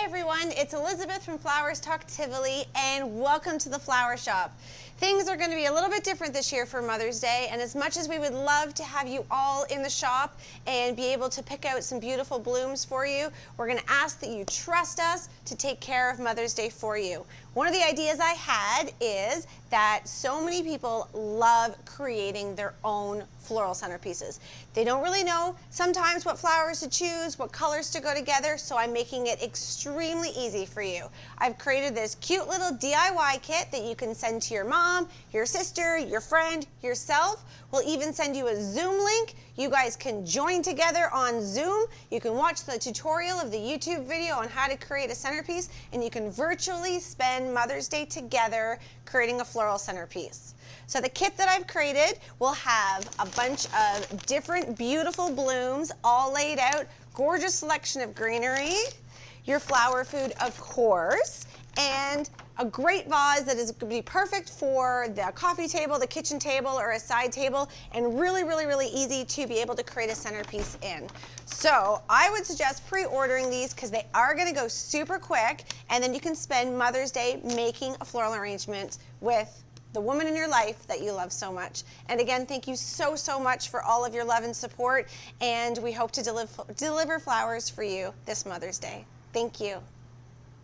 everyone, it's Elizabeth from Flowers Talk Tivoli, and welcome to the Flower Shop. Things are going to be a little bit different this year for Mother's Day, and as much as we would love to have you all in the shop and be able to pick out some beautiful blooms for you, we're going to ask that you trust us to take care of Mother's Day for you. One of the ideas I had is that so many people love creating their own floral centerpieces. They don't really know sometimes what flowers to choose, what colors to go together, so I'm making it extremely easy for you. I've created this cute little DIY kit that you can send to your mom, your sister, your friend, yourself. We'll even send you a Zoom link. You guys can join together on Zoom. You can watch the tutorial of the YouTube video on how to create a centerpiece, and you can virtually spend Mother's Day together creating a floral centerpiece. So the kit that I've created will have a bunch of different beautiful blooms all laid out, gorgeous selection of greenery, your flower food of course, and a great vase that is going to be perfect for the coffee table, the kitchen table, or a side table, and really easy to be able to create a centerpiece in. So I would suggest pre-ordering these because they are going to go super quick, and then you can spend Mother's Day making a floral arrangement with the woman in your life that you love so much. And again, thank you so much for all of your love and support, and we hope to deliver flowers for you this Mother's Day. Thank you.